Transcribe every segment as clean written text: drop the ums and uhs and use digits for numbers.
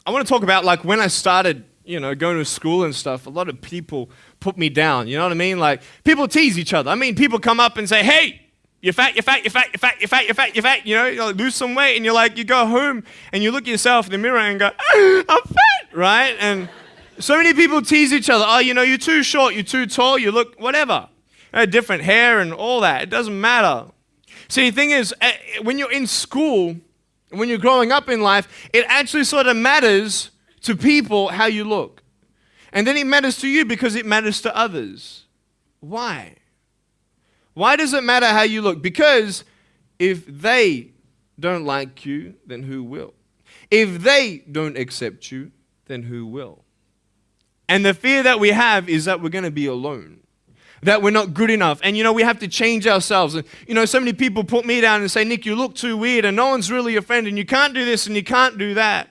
I want to talk about like when I started, going to school and stuff, a lot of people put me down, you know what I mean? Like people tease each other. I mean, people come up and say, hey, you're fat, you're fat, you're fat, you're fat, you're fat, you're fat, you're fat, you like, lose some weight, and you go home and you look at yourself in the mirror and go, I'm fat, right? And so many people tease each other. Oh, you're too short, you're too tall, you look whatever. Different hair and all that. It doesn't matter. See, the thing is, when you're in school, when you're growing up in life, it actually sort of matters to people how you look. And then it matters to you because it matters to others. Why? Why does it matter how you look? Because if they don't like you, then who will? If they don't accept you, then who will? And the fear that we have is that we're going to be alone, that we're not good enough. And, we have to change ourselves. And, so many people put me down and say, Nick, you look too weird and no one's really your friend and you can't do this and you can't do that.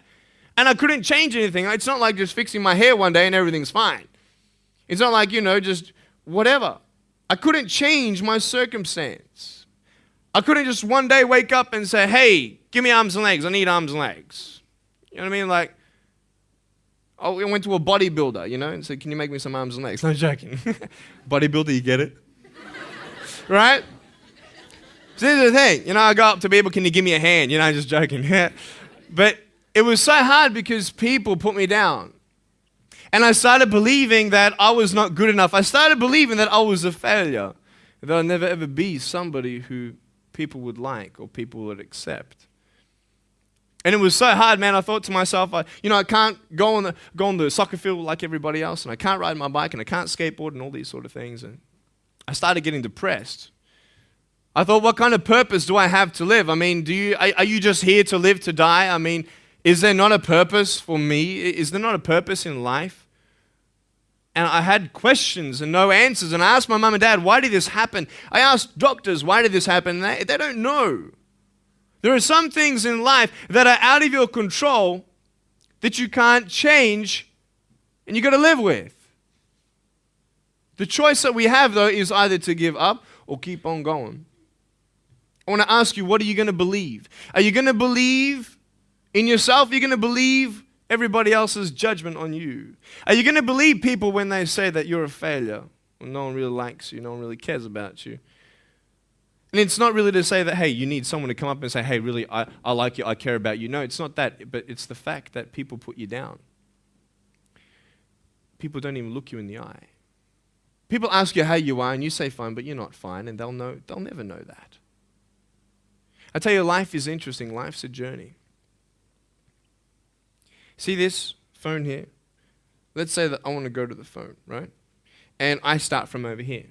And I couldn't change anything. It's not like just fixing my hair one day and everything's fine. It's not like, just whatever. I couldn't change my circumstance. I couldn't just one day wake up and say, hey, give me arms and legs. I need arms and legs. You know what I mean? Like, I went to a bodybuilder, and said, can you make me some arms and legs? No, joking. Bodybuilder, you get it? Right? So here's the thing. I go up to people, can you give me a hand? Just joking. But it was so hard because people put me down. And I started believing that I was not good enough. I started believing that I was a failure. That I'd never ever be somebody who people would like or people would accept. And it was so hard, man. I thought to myself, I can't go on the soccer field like everybody else, and I can't ride my bike, and I can't skateboard, and all these sort of things. And I started getting depressed. I thought, what kind of purpose do I have to live? I mean, are you just here to live to die? I mean, is there not a purpose for me? Is there not a purpose in life? And I had questions and no answers. And I asked my mum and dad, why did this happen? I asked doctors, why did this happen? They don't know. There are some things in life that are out of your control that you can't change and you got to live with. The choice that we have, though, is either to give up or keep on going. I want to ask you, what are you going to believe? Are you going to believe in yourself? Are you going to believe everybody else's judgment on you? Are you going to believe people when they say that you're a failure? When no one really likes you, no one really cares about you. And it's not really to say that, hey, you need someone to come up and say, hey, really, I like you, I care about you. No, it's not that, but it's the fact that people put you down. People don't even look you in the eye. People ask you how you are, and you say fine, but you're not fine, and they'll never know that. I tell you, life is interesting. Life's a journey. See this phone here? Let's say that I want to go to the phone, right? And I start from over here.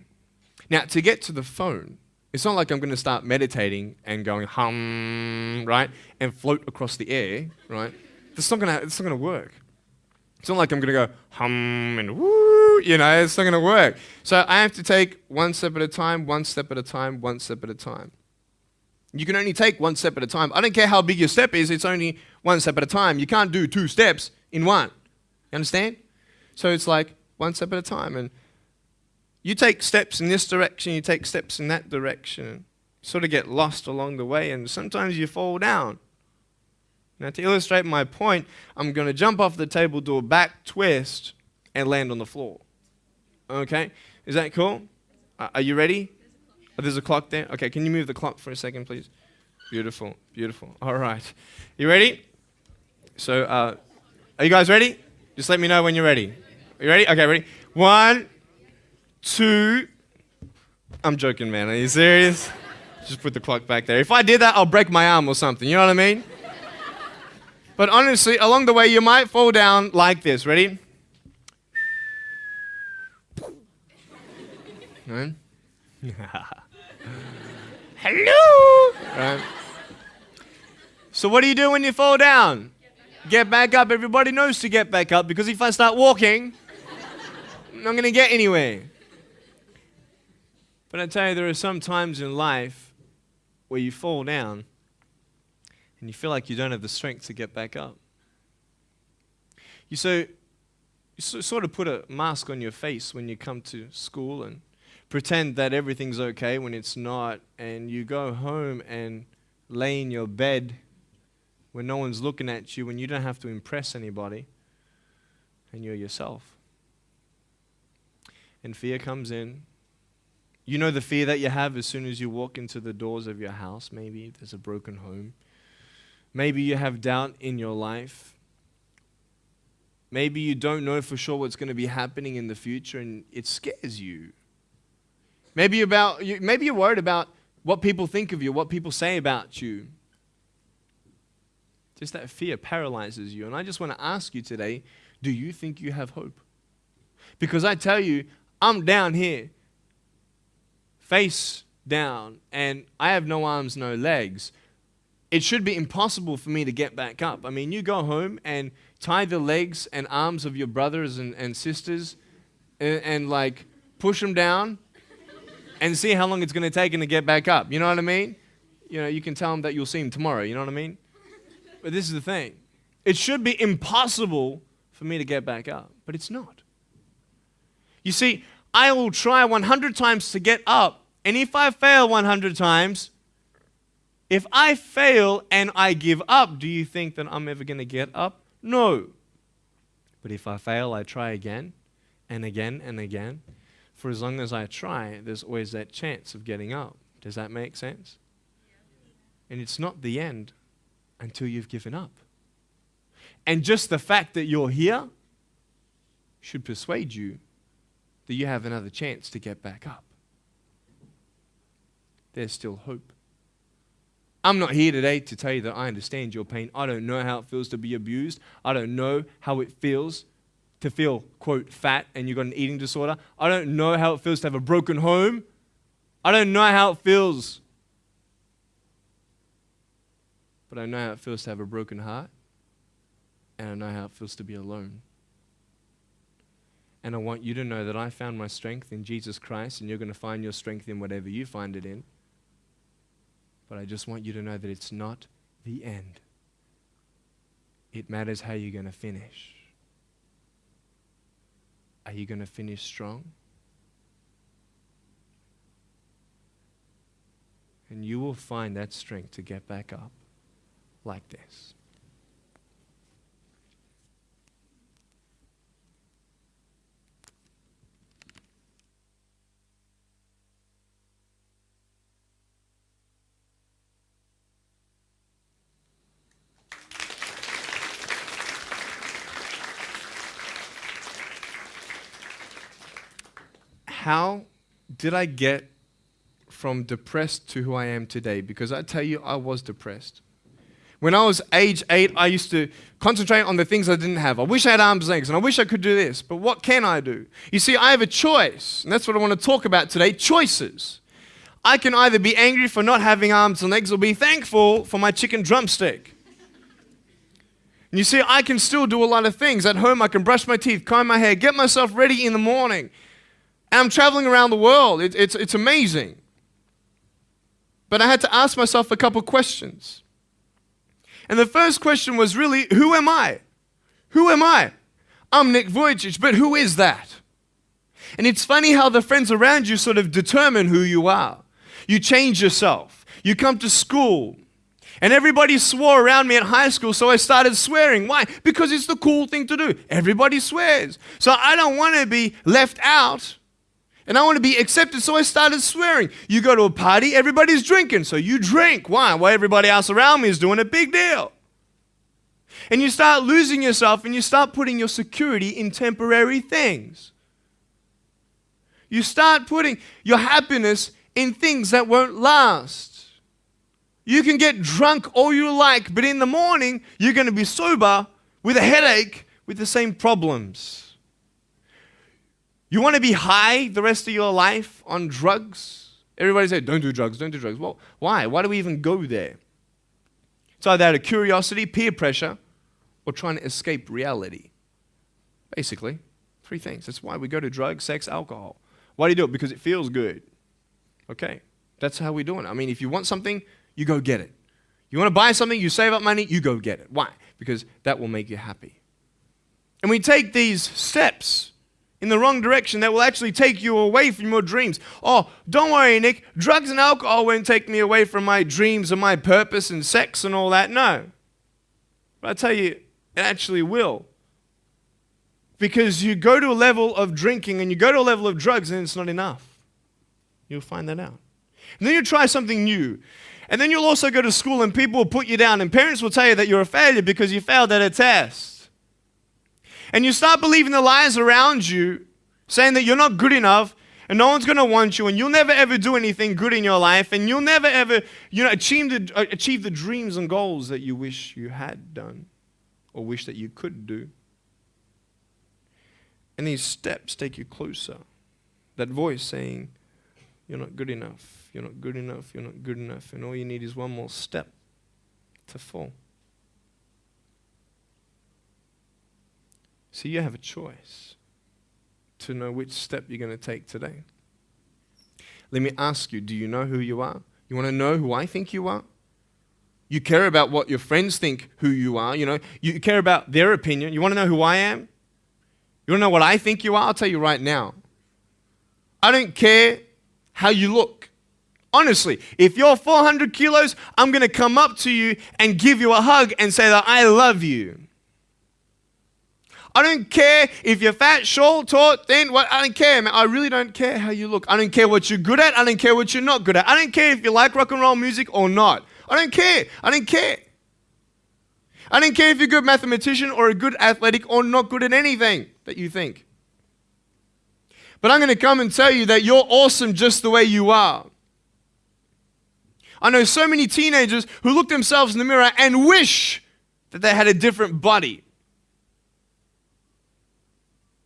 Now, to get to the phone, it's not like I'm going to start meditating and going hum, right? And float across the air, right? It's not going to work. It's not like I'm going to go hum and woo, it's not going to work. So I have to take one step at a time, one step at a time, one step at a time. You can only take one step at a time. I don't care how big your step is, it's only one step at a time. You can't do two steps in one. You understand? So it's like one step at a time. And you take steps in this direction, you take steps in that direction. You sort of get lost along the way, and sometimes you fall down. Now, to illustrate my point, I'm going to jump off the table, do a back twist, and land on the floor. Okay? Is that cool? Are you ready? Oh, there's a clock there? Okay, can you move the clock for a second, please? Beautiful, beautiful. All right. You ready? So, are you guys ready? Just let me know when you're ready. Are you ready? Okay, ready? 1, 2. I'm joking, man. Are you serious? Just put the clock back there. If I did that, I'll break my arm or something. You know what I mean? But honestly, along the way, you might fall down like this. Ready? Right? Hello! Right. So what do you do when you fall down? Get back up. Everybody knows to get back up, because if I start walking, I'm not going to get anywhere. But I tell you, there are some times in life where you fall down and you feel like you don't have the strength to get back up. You sort of put a mask on your face when you come to school and pretend that everything's okay when it's not, and you go home and lay in your bed when no one's looking at you, when you don't have to impress anybody, and you're yourself. And fear comes in. You know the fear that you have as soon as you walk into the doors of your house. Maybe there's a broken home. Maybe you have doubt in your life. Maybe you don't know for sure what's going to be happening in the future and it scares you. Maybe you're worried about what people think of you, what people say about you. Just that fear paralyzes you. And I just want to ask you today, do you think you have hope? Because I tell you, I'm down here, face down, and I have no arms, no legs. It should be impossible for me to get back up. I mean, you go home and tie the legs and arms of your brothers and sisters and like push them down and see how long it's going to take them to get back up. You know what I mean? You know, you can tell them that you'll see them tomorrow. You know what I mean? But this is the thing. It should be impossible for me to get back up, but it's not. You see, I will try 100 times to get up, and if I fail 100 times, if I fail and I give up, do you think that I'm ever going to get up? No. But if I fail, I try again and again and again. For as long as I try, there's always that chance of getting up. Does that make sense? And it's not the end until you've given up. And just the fact that you're here should persuade you that you have another chance to get back up. There's still hope. I'm not here today to tell you that I understand your pain. I don't know how it feels to be abused. I don't know how it feels to feel, quote, fat and you've got an eating disorder. I don't know how it feels to have a broken home. I don't know how it feels. But I know how it feels to have a broken heart. And I know how it feels to be alone. And I want you to know that I found my strength in Jesus Christ, and you're going to find your strength in whatever you find it in. But I just want you to know that it's not the end. It matters how you're going to finish. Are you going to finish strong? And you will find that strength to get back up like this. How did I get from depressed to who I am today? Because I tell you, I was depressed. When I was age 8, I used to concentrate on the things I didn't have. I wish I had arms and legs, and I wish I could do this, but what can I do? You see, I have a choice, and that's what I want to talk about today, choices. I can either be angry for not having arms and legs or be thankful for my chicken drumstick. And you see, I can still do a lot of things. At home, I can brush my teeth, comb my hair, get myself ready in the morning. And I'm traveling around the world. It's amazing. But I had to ask myself a couple questions. And the first question was really, who am I? Who am I? I'm Nick Vujicic, but who is that? And it's funny how the friends around you sort of determine who you are. You change yourself. You come to school. And everybody swore around me at high school, so I started swearing. Why? Because it's the cool thing to do. Everybody swears. So I don't want to be left out. And I want to be accepted, so I started swearing. You go to a party, everybody's drinking, so you drink. Why? Well, everybody else around me is doing a big deal. And you start losing yourself, and you start putting your security in temporary things. You start putting your happiness in things that won't last. You can get drunk all you like, but in the morning, you're going to be sober with a headache with the same problems. You want to be high the rest of your life on drugs? Everybody said, don't do drugs, don't do drugs. Well, why? Why do we even go there? It's either out of curiosity, peer pressure, or trying to escape reality. Basically, 3 things. That's why we go to drugs, sex, alcohol. Why do you do it? Because it feels good. Okay, that's how we're doing it. I mean, if you want something, you go get it. You want to buy something, you save up money, you go get it. Why? Because that will make you happy. And we take these steps in the wrong direction that will actually take you away from your dreams. Oh, don't worry, Nick. Drugs and alcohol won't take me away from my dreams and my purpose and sex and all that. No. But I tell you, it actually will. Because you go to a level of drinking and you go to a level of drugs and it's not enough. You'll find that out. And then you try something new. And then you'll also go to school and people will put you down and parents will tell you that you're a failure because you failed at a test. And you start believing the lies around you saying that you're not good enough and no one's going to want you and you'll never ever do anything good in your life and you'll never ever achieve the dreams and goals that you wish you had done or wish that you could do. And these steps take you closer. That voice saying, you're not good enough, you're not good enough, you're not good enough. And all you need is one more step to fall. See, you have a choice to know which step you're going to take today. Let me ask you, do you know who you are? You want to know who I think you are? You care about what your friends think who you are. You care about their opinion. You want to know who I am? You want to know what I think you are? I'll tell you right now. I don't care how you look. Honestly, if you're 400 kilos, I'm going to come up to you and give you a hug and say that I love you. I don't care if you're fat, short, tall, thin, what. I don't care, man. I really don't care how you look. I don't care what you're good at. I don't care what you're not good at. I don't care if you like rock and roll music or not. I don't care. I don't care. I don't care if you're a good mathematician or a good athletic or not good at anything that you think. But I'm going to come and tell you that you're awesome just the way you are. I know so many teenagers who look themselves in the mirror and wish that they had a different body.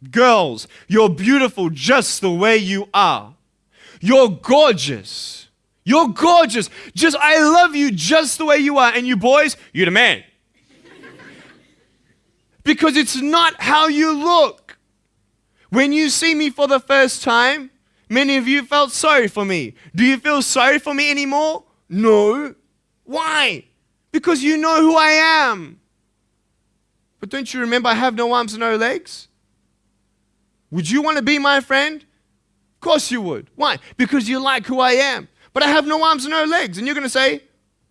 Girls, you're beautiful just the way you are. You're gorgeous. You're gorgeous. I love you just the way you are. And you boys, you're the man. Because it's not how you look. When you see me for the first time, many of you felt sorry for me. Do you feel sorry for me anymore? No. Why? Because you know who I am. But don't you remember I have no arms and no legs? Would you want to be my friend? Of course you would. Why? Because you like who I am. But I have no arms and no legs. And you're going to say,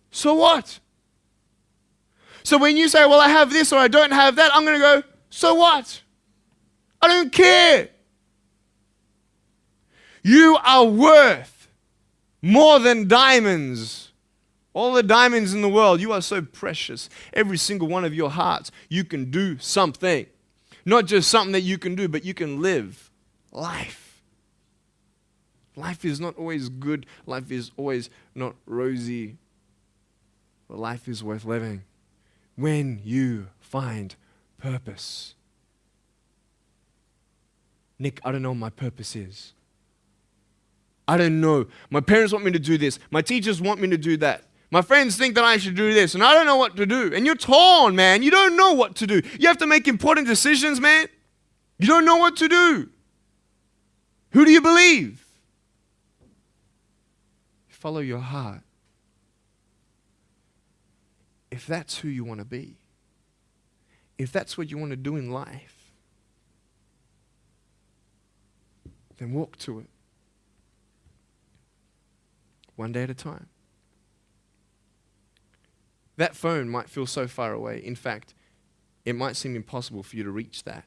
so what? So when you say, well, I have this or I don't have that, I'm going to go, so what? I don't care. You are worth more than diamonds. All the diamonds in the world, you are so precious. Every single one of your hearts, you can do something. Not just something that you can do, but you can live life. Life is not always good. Life is always not rosy. But life is worth living when you find purpose. Nick, I don't know what my purpose is. I don't know. My parents want me to do this. My teachers want me to do that. My friends think that I should do this, and I don't know what to do. And you're torn, man. You don't know what to do. You have to make important decisions, man. You don't know what to do. Who do you believe? Follow your heart. If that's who you want to be, if that's what you want to do in life, then walk to it. One day at a time. That phone might feel so far away. In fact, it might seem impossible for you to reach that.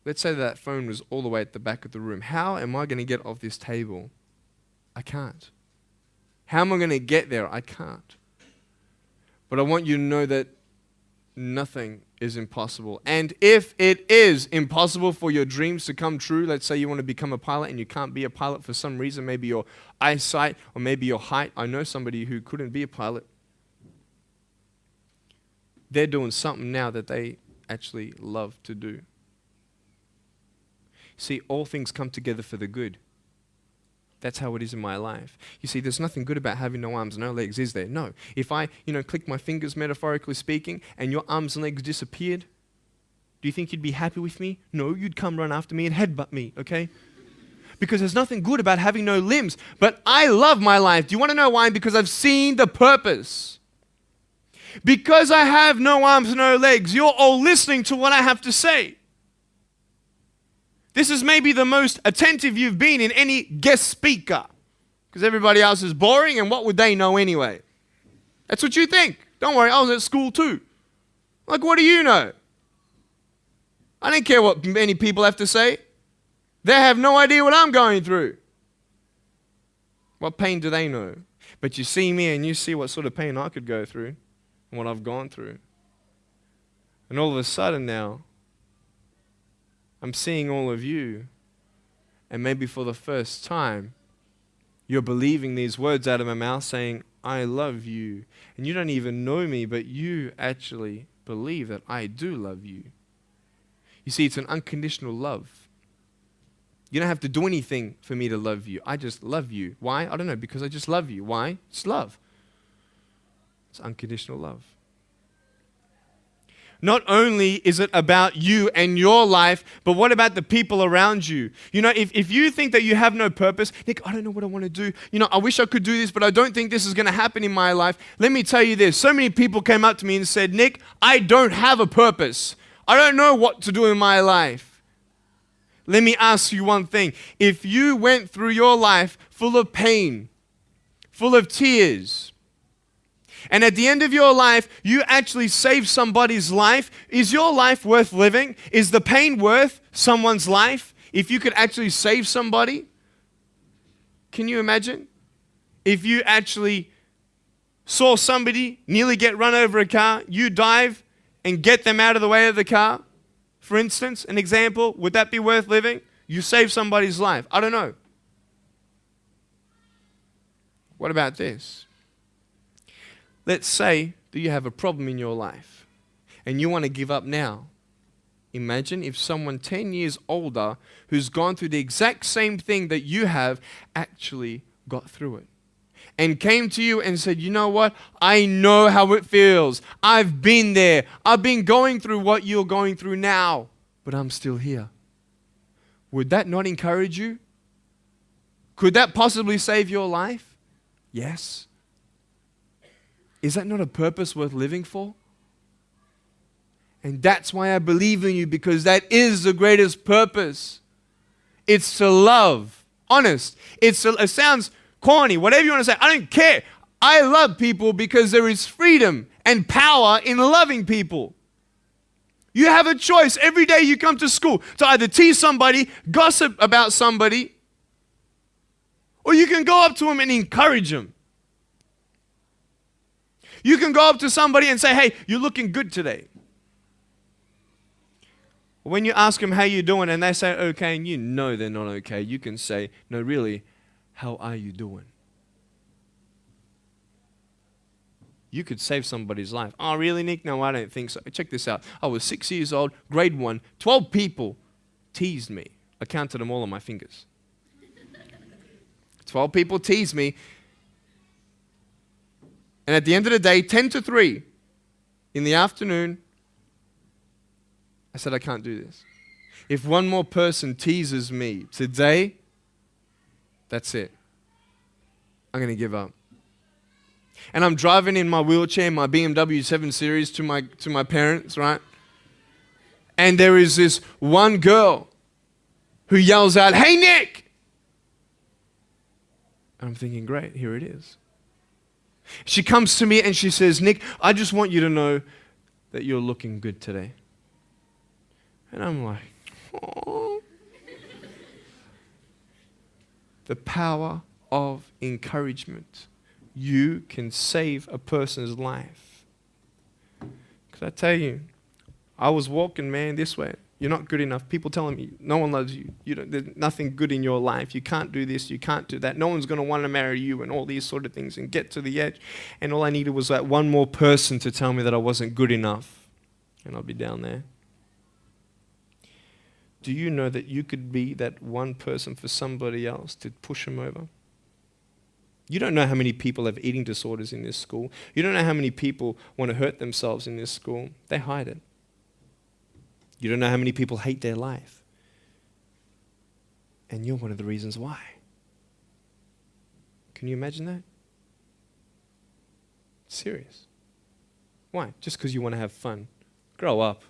Let's say that phone was all the way at the back of the room. How am I going to get off this table? I can't. How am I going to get there? I can't. But I want you to know that nothing is impossible. And if it is impossible for your dreams to come true, let's say you want to become a pilot and you can't be a pilot for some reason, maybe your eyesight or maybe your height. I know somebody who couldn't be a pilot. They're doing something now that they actually love to do. See, all things come together for the good. That's how it is in my life. You see, there's nothing good about having no arms, no legs, is there? No. If I, click my fingers, metaphorically speaking, and your arms and legs disappeared, do you think you'd be happy with me? No, you'd come run after me and headbutt me, okay? Because there's nothing good about having no limbs. But I love my life. Do you want to know why? Because I've seen the purpose. Because I have no arms, no legs, you're all listening to what I have to say. This is maybe the most attentive you've been in any guest speaker. Because everybody else is boring, and what would they know anyway? That's what you think. Don't worry, I was at school too. Like, what do you know? I don't care what many people have to say. They have no idea what I'm going through. What pain do they know? But you see me and you see what sort of pain I could go through and what I've gone through. And all of a sudden now, I'm seeing all of you, and maybe for the first time, you're believing these words out of my mouth saying, I love you. And you don't even know me, but you actually believe that I do love you. You see, it's an unconditional love. You don't have to do anything for me to love you. I just love you. Why? I don't know, because I just love you. Why? It's love. It's unconditional love. Not only is it about you and your life, but what about the people around you? You know, if you think that you have no purpose, Nick, I don't know what I want to do. You know, I wish I could do this, but I don't think this is going to happen in my life. Let me tell you this. So many people came up to me and said, Nick, I don't have a purpose. I don't know what to do in my life. Let me ask you one thing. If you went through your life full of pain, full of tears, and at the end of your life, you actually saved somebody's life, is your life worth living? Is the pain worth someone's life if you could actually save somebody? Can you imagine? If you actually saw somebody nearly get run over a car, you dive and get them out of the way of the car, for instance, an example, would that be worth living? You save somebody's life. I don't know. What about this? Let's say that you have a problem in your life and you want to give up now. Imagine if someone 10 years older who's gone through the exact same thing that you have actually got through it and came to you and said, you know what? I know how it feels. I've been there. I've been going through what you're going through now, but I'm still here. Would that not encourage you? Could that possibly save your life? Yes. Is that not a purpose worth living for? And that's why I believe in you, because that is the greatest purpose. It's to love. Honest. It sounds corny, whatever you want to say. I don't care. I love people because there is freedom and power in loving people. You have a choice every day you come to school to either tease somebody, gossip about somebody, or you can go up to them and encourage them. You can go up to somebody and say, hey, you're looking good today. When you ask them how you're doing and they say okay and you know they're not okay, you can say, no, really, how are you doing? You could save somebody's life. Oh, really, Nick? No, I don't think so. Check this out. I was 6 years old, grade 1, 12 people teased me. I counted them all on my fingers. 12 people teased me. And at the end of the day, 10 to 3 in the afternoon, I said, I can't do this. If one more person teases me today, that's it. I'm going to give up. And I'm driving in my wheelchair, my BMW 7 Series to my parents, right? And there is this one girl who yells out, hey, Nick! And I'm thinking, great, here it is. She comes to me and she says, Nick, I just want you to know that you're looking good today. And I'm like, oh. The power of encouragement. You can save a person's life. Because I tell you, I was walking, man, this way. You're not good enough. People telling me, no one loves you. There's nothing good in your life. You can't do this. You can't do that. No one's going to want to marry you and all these sort of things and get to the edge. And all I needed was that one more person to tell me that I wasn't good enough. And I'll be down there. Do you know that you could be that one person for somebody else to push them over? You don't know how many people have eating disorders in this school. You don't know how many people want to hurt themselves in this school. They hide it. You don't know how many people hate their life. And you're one of the reasons why. Can you imagine that? Serious. Why? Just because you want to have fun. Grow up.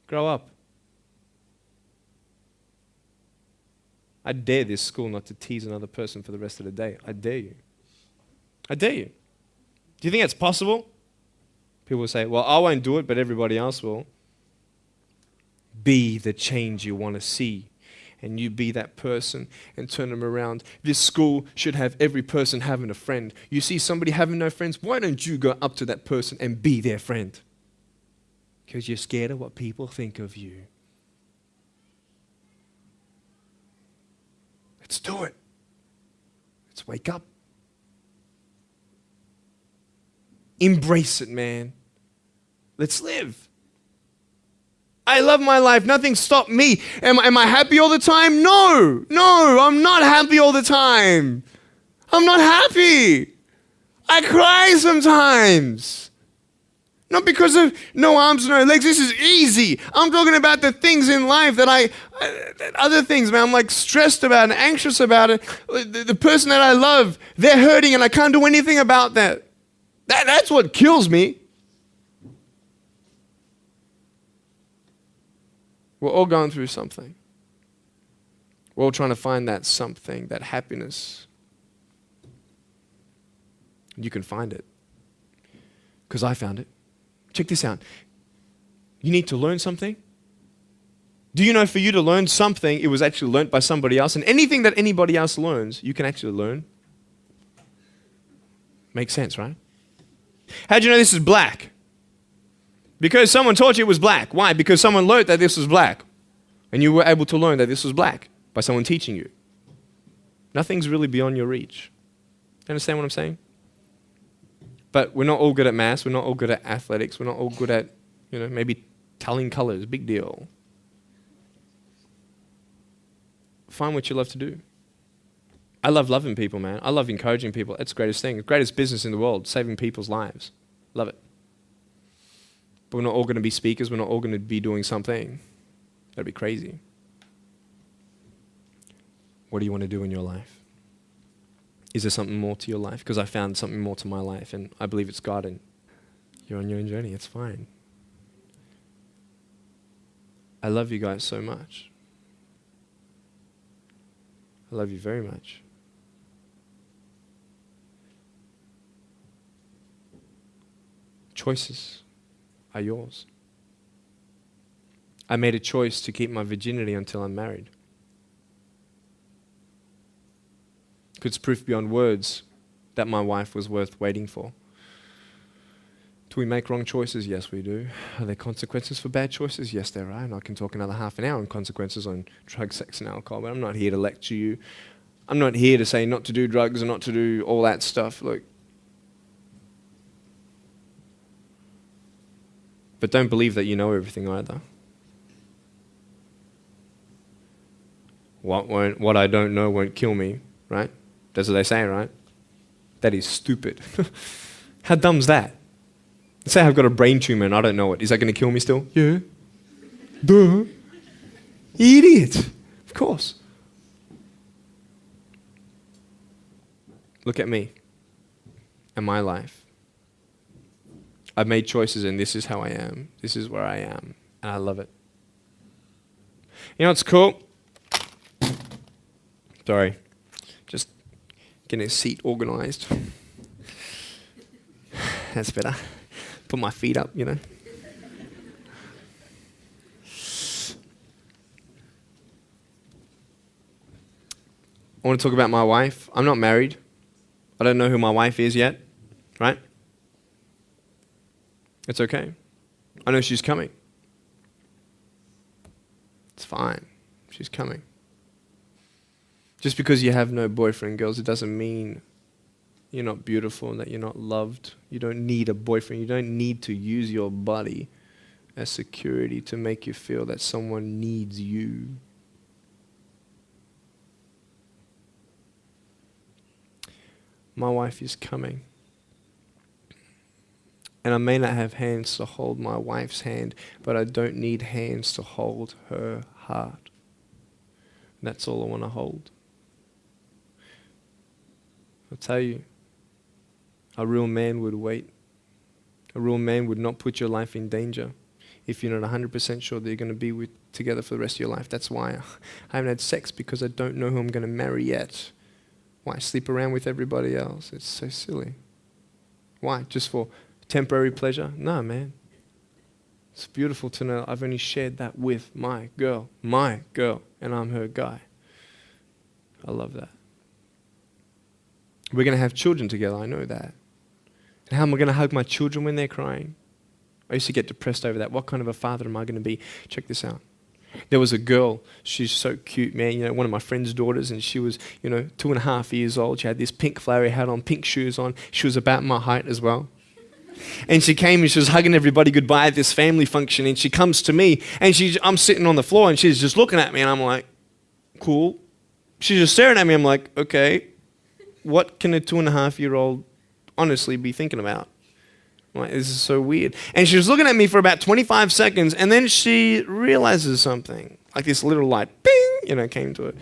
Grow up. I dare this school not to tease another person for the rest of the day. I dare you. I dare you. Do you think it's possible? People will say, well, I won't do it, but everybody else will. Be the change you want to see. And you be that person and turn them around. This school should have every person having a friend. You see somebody having no friends, why don't you go up to that person and be their friend? Because you're scared of what people think of you. Let's do it. Let's wake up. Embrace it, man. Let's live. I love my life. Nothing stopped me. Am I happy all the time? No, I'm not happy all the time. I'm not happy. I cry sometimes. Not because of no arms, no legs. This is easy. I'm talking about the things in life that other things, man. I'm like stressed about and anxious about it. The person that I love, they're hurting and I can't do anything about that. That's what kills me. We're all going through something. We're all trying to find that something, that happiness. You can find it. Because I found it. Check this out. You need to learn something. Do you know for you to learn something, it was actually learnt by somebody else? And anything that anybody else learns, you can actually learn. Makes sense, right? How'd you know this is black? Because someone taught you it was black. Why? Because someone learned that this was black. And you were able to learn that this was black by someone teaching you. Nothing's really beyond your reach. You understand what I'm saying? But we're not all good at maths. We're not all good at athletics. We're not all good at, maybe telling colors. Big deal. Find what you love to do. I love loving people, man. I love encouraging people. It's the greatest thing. The greatest business in the world, saving people's lives. Love it. But we're not all going to be speakers. We're not all going to be doing something. That'd be crazy. What do you want to do in your life? Is there something more to your life? Because I found something more to my life, and I believe it's God, and you're on your own journey. It's fine. I love you guys so much. I love you very much. Choices are yours. I made a choice to keep my virginity until I'm married. It's proof beyond words that my wife was worth waiting for. Do we make wrong choices? Yes, we do. Are there consequences for bad choices? Yes, there are. And I can talk another half an hour on consequences on drugs, sex, and alcohol, but I'm not here to lecture you. I'm not here to say not to do drugs and not to do all that stuff. Look. But don't believe that you know everything either. What I don't know won't kill me, right? That's what they say, right? That is stupid. How dumb's that? Let's say I've got a brain tumor and I don't know it. Is that going to kill me still? Yeah. Duh. Idiot. Of course. Look at me and my life. I've made choices and this is how I am. This is where I am. And I love it. You know what's cool? Sorry. Just getting a seat organized. That's better. Put my feet up, I want to talk about my wife. I'm not married. I don't know who my wife is yet, right? It's okay. I know she's coming. It's fine. She's coming. Just because you have no boyfriend, girls, it doesn't mean you're not beautiful and that you're not loved. You don't need a boyfriend. You don't need to use your body as security to make you feel that someone needs you. My wife is coming. And I may not have hands to hold my wife's hand, but I don't need hands to hold her heart. That's all I want to hold. I'll tell you, a real man would wait. A real man would not put your life in danger if you're not 100% sure that you're going to be together for the rest of your life. That's why I haven't had sex, because I don't know who I'm going to marry yet. Why sleep around with everybody else? It's so silly. Why? Just for temporary pleasure? No, man. It's beautiful to know I've only shared that with my girl, and I'm her guy. I love that. We're going to have children together, I know that. And how am I going to hug my children when they're crying? I used to get depressed over that. What kind of a father am I going to be? Check this out. There was a girl, she's so cute, man, one of my friend's daughters, and she was, 2.5 years old. She had this pink flowery hat on, pink shoes on. She was about my height as well. And she came and she was hugging everybody goodbye at this family function, and she comes to me, and I'm sitting on the floor, and she's just looking at me, and I'm like, cool. She's just staring at me. I'm like, okay, what can a 2.5-year-old honestly be thinking about? Like, this is so weird. And she was looking at me for about 25 seconds, and then she realizes something. Like this little light, bing, came to it.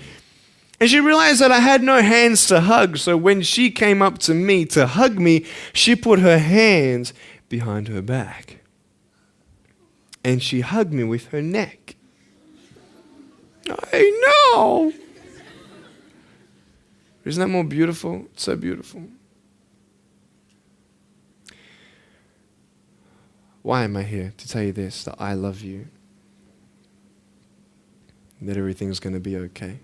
And she realized that I had no hands to hug, so when she came up to me to hug me, she put her hands behind her back. And she hugged me with her neck. I know. Isn't that more beautiful? It's so beautiful. Why am I here? To tell you this, that I love you. That everything's going to be okay.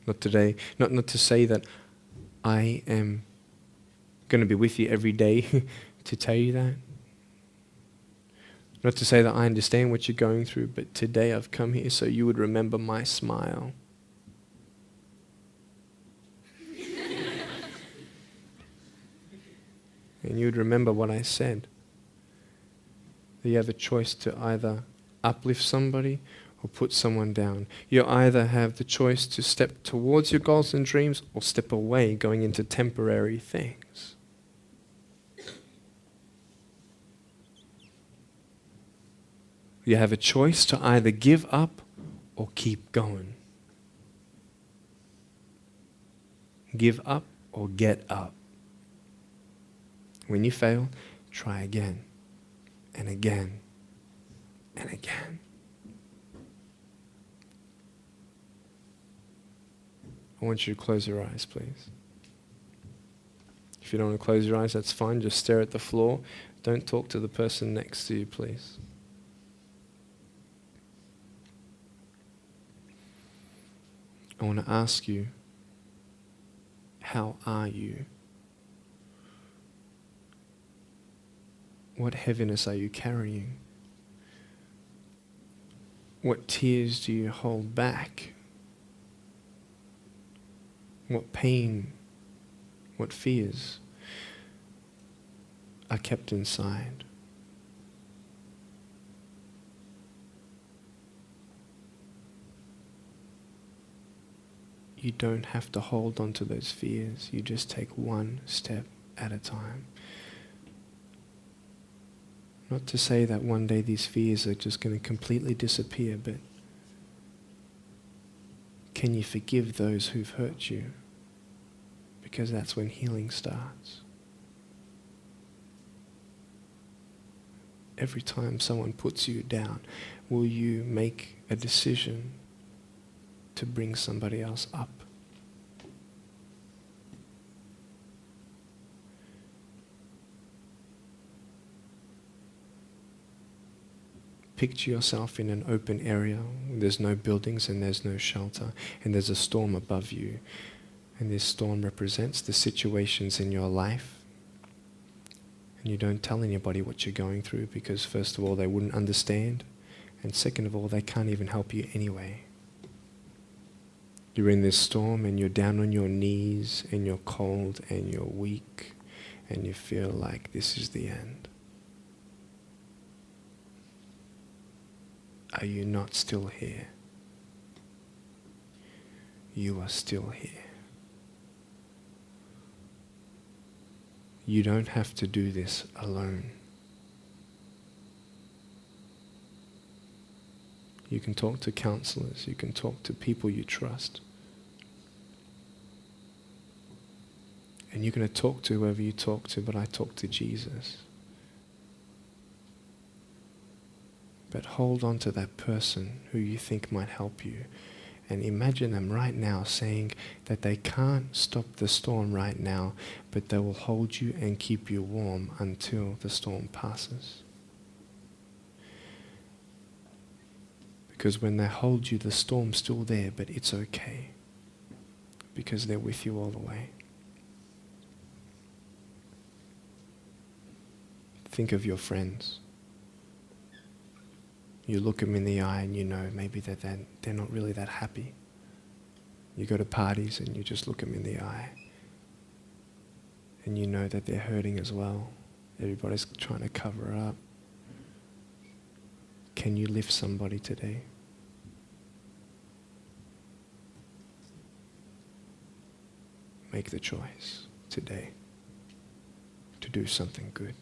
Not today, not to say that I am going to be with you every day to tell you that. Not to say that I understand what you're going through, but today I've come here so you would remember my smile. And you would remember what I said. That you have a choice to either uplift somebody or put someone down. You either have the choice to step towards your goals and dreams or step away, going into temporary things. You have a choice to either give up or keep going. Give up or get up. When you fail, try again and again and again. I want you to close your eyes, please. If you don't want to close your eyes, that's fine. Just stare at the floor. Don't talk to the person next to you, please. I want to ask you, how are you? What heaviness are you carrying? What tears do you hold back? What pain, what fears are kept inside? You don't have to hold on to those fears. You just take one step at a time. Not to say that one day these fears are just going to completely disappear, but can you forgive those who've hurt you? Because that's when healing starts. Every time someone puts you down, will you make a decision to bring somebody else up? Picture yourself in an open area. There's no buildings and there's no shelter, and there's a storm above you. And this storm represents the situations in your life. And you don't tell anybody what you're going through because, first of all, they wouldn't understand. And second of all, they can't even help you anyway. You're in this storm and you're down on your knees and you're cold and you're weak and you feel like this is the end. Are you not still here? You are still here. You don't have to do this alone. You can talk to counselors. You can talk to people you trust. And you're going to talk to whoever you talk to, but I talk to Jesus. But hold on to that person who you think might help you And imagine them right now saying that they can't stop the storm right now, but they will hold you and keep you warm until the storm passes. Because when they hold you, the storm's still there, but it's okay. Because they're with you all the way. Think of your friends. You look them in the eye and you know maybe that they're not really that happy. You go to parties and you just look them in the eye. And you know that they're hurting as well. Everybody's trying to cover it up. Can you lift somebody today? Make the choice today to do something good.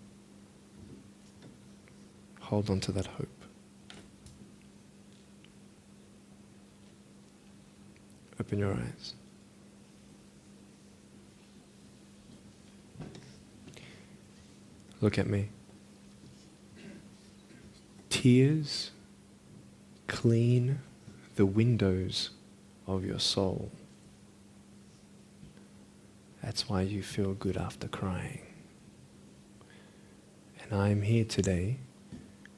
Hold on to that hope. Open your eyes. Look at me. Tears clean the windows of your soul. That's why you feel good after crying. And I'm here today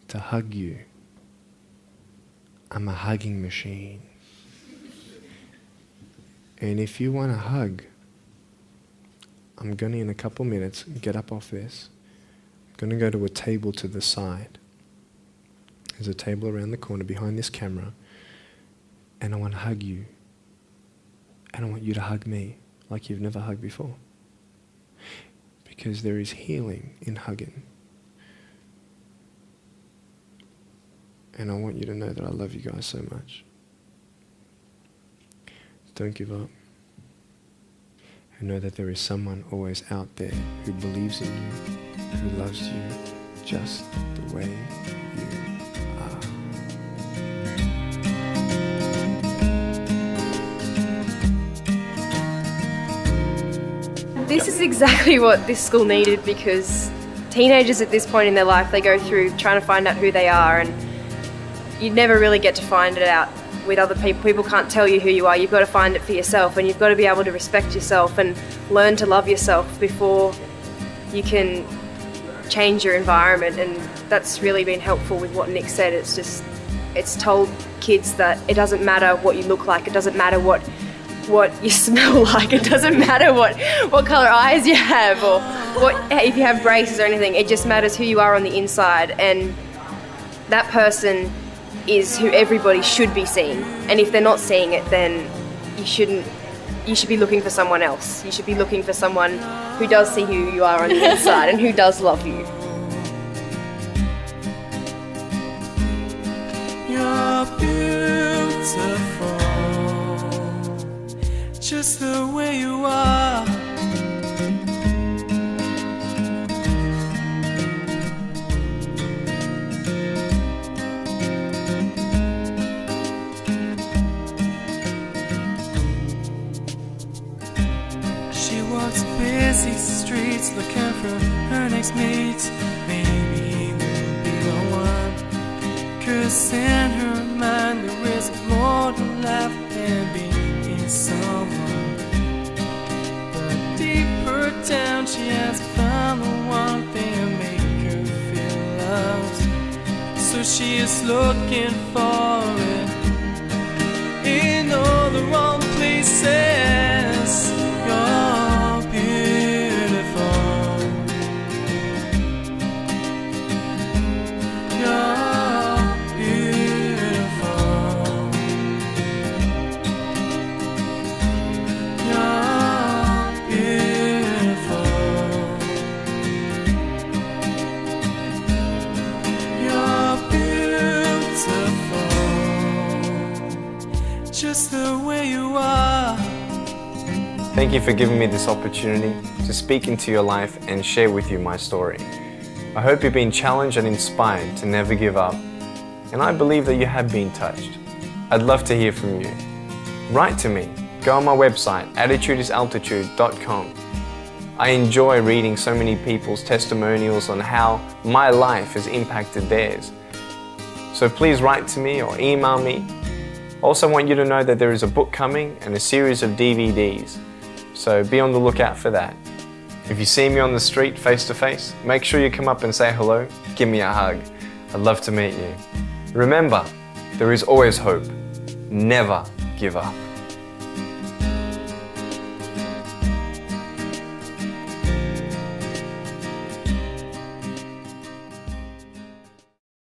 to hug you. I'm a hugging machine. And if you want a hug, I'm going to, in a couple minutes, get up off this. I'm going to go to a table to the side. There's a table around the corner behind this camera. And I want to hug you. And I want you to hug me like you've never hugged before. Because there is healing in hugging. And I want you to know that I love you guys so much. Don't give up. And know that there is someone always out there who believes in you, who loves you just the way you are. This is exactly what this school needed, because teenagers at this point in their life, they go through trying to find out who they are, and you never really get to find it out with other people. People can't tell you who you are. You've got to find it for yourself, and you've got to be able to respect yourself and learn to love yourself before you can change your environment. And that's really been helpful with what Nick said. It's told kids that it doesn't matter what you look like, it doesn't matter what you smell like, it doesn't matter what colour eyes you have or if you have braces or anything. It just matters who you are on the inside, and that person is who everybody should be seeing. And if they're not seeing it, then you should be looking for someone else. You should be looking for someone who does see who you are on the inside and who does love you. You're beautiful, just the way you are. Busy streets looking for her next mate. Maybe he will be the one, 'cause in her mind there is more to life than being someone. But deeper down she has found the one thing to make her feel loved. So she is looking for it in all the wrong places. You're beautiful. You're beautiful. You're beautiful. You're beautiful, just the way you are. Thank you for giving me this opportunity to speak into your life and share with you my story. I hope you've been challenged and inspired to never give up, and I believe that you have been touched. I'd love to hear from you. Write to me. Go on my website, attitudesaltitude.com. I enjoy reading so many people's testimonials on how my life has impacted theirs. So please write to me or email me, Also want you to know that there is a book coming and a series of DVDs, so be on the lookout for that. If you see me on the street face to face, make sure you come up and say hello, give me a hug. I'd love to meet you. Remember, there is always hope. Never give up.